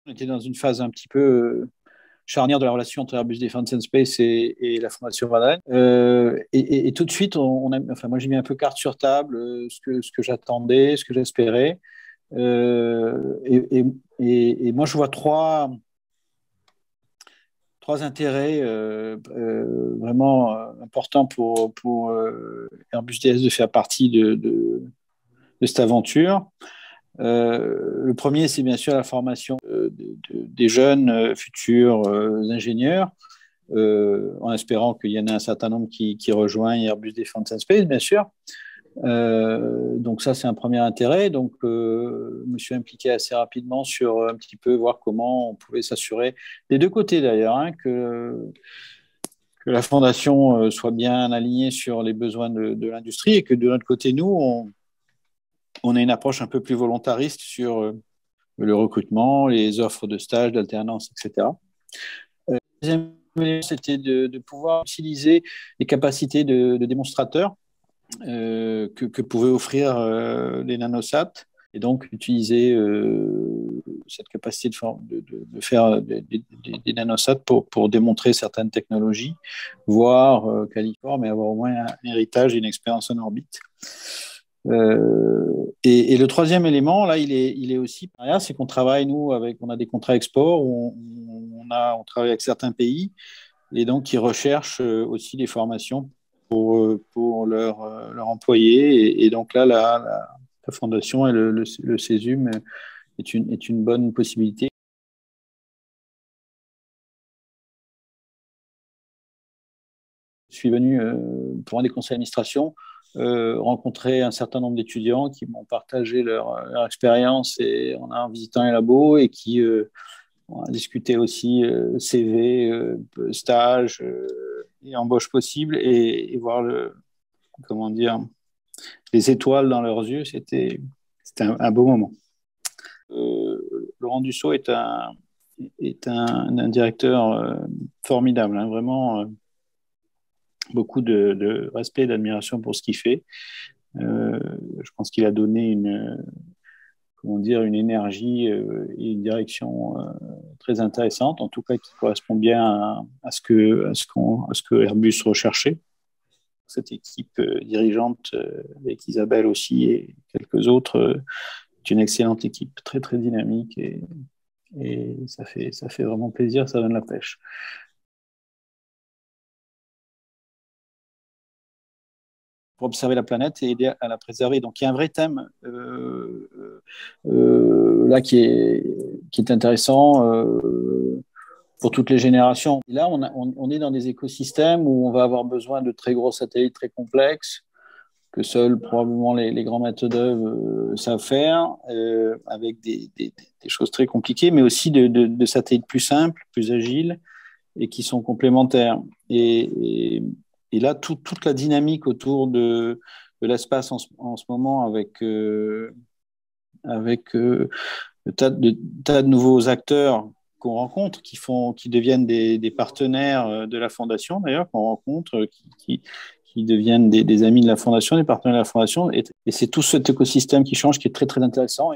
On était dans une phase un petit peu charnière de la relation entre Airbus Defence and Space et la Fondation Van Allen. Et tout de suite, enfin, moi j'ai mis un peu carte sur table, ce que j'attendais, ce que j'espérais. Et moi je vois trois intérêts vraiment importants pour Airbus DS de faire partie de cette aventure. Le premier, c'est bien sûr la formation des jeunes futurs ingénieurs, en espérant qu'il y en ait un certain nombre qui rejoignent Airbus Defence and Space, bien sûr. Donc ça, c'est un premier intérêt. Donc, je me suis impliqué assez rapidement sur un petit peu voir comment on pouvait s'assurer, des deux côtés d'ailleurs, hein, que la fondation soit bien alignée sur les besoins de l'industrie et que de notre côté, nous, on a une approche un peu plus volontariste sur le recrutement, les offres de stage, d'alternance, etc. Le deuxième élément, c'était de pouvoir utiliser les capacités de démonstrateurs que pouvaient offrir les nanosats, et donc utiliser cette capacité de faire des nanosats pour démontrer certaines technologies, voire qualifier, mais avoir au moins un héritage et une expérience en orbite. Et le troisième élément, là, il est aussi, c'est qu'on travaille, nous, on a des contrats export, où on travaille avec certains pays, et donc qui recherchent aussi des formations pour leurs employés. Et donc là, la fondation et le CESUM est une bonne possibilité. Je suis venu pour un des conseils d'administration rencontrer un certain nombre d'étudiants qui m'ont partagé leur expérience et en visitant les labos, et qui on a discuté aussi CV, stage et embauche possible, et voir comment dire, les étoiles dans leurs yeux. C'était un beau moment. Laurent Dussault est un directeur formidable, hein, vraiment beaucoup de respect et d'admiration pour ce qu'il fait. Je pense qu'il a donné une énergie et une direction très intéressante, en tout cas qui correspond bien à ce que Airbus recherchait. Cette équipe dirigeante, avec Isabelle aussi et quelques autres, est une excellente équipe, très très dynamique, et ça fait vraiment plaisir, ça donne la pêche. Pour observer la planète et aider à la préserver. Donc il y a un vrai thème là qui est intéressant pour toutes les générations. Et là, on est dans des écosystèmes où on va avoir besoin de très gros satellites très complexes, que seuls probablement les grands maîtres d'œuvre savent faire, avec des choses très compliquées, mais aussi de satellites plus simples, plus agiles, et qui sont complémentaires. Et là, toute la dynamique autour de l'espace en ce moment, avec tas de nouveaux acteurs qu'on rencontre, qui deviennent des partenaires de la Fondation, d'ailleurs, qu'on rencontre, qui deviennent des amis de la Fondation, des partenaires de la Fondation. Et c'est tout cet écosystème qui change, qui est très, très intéressant.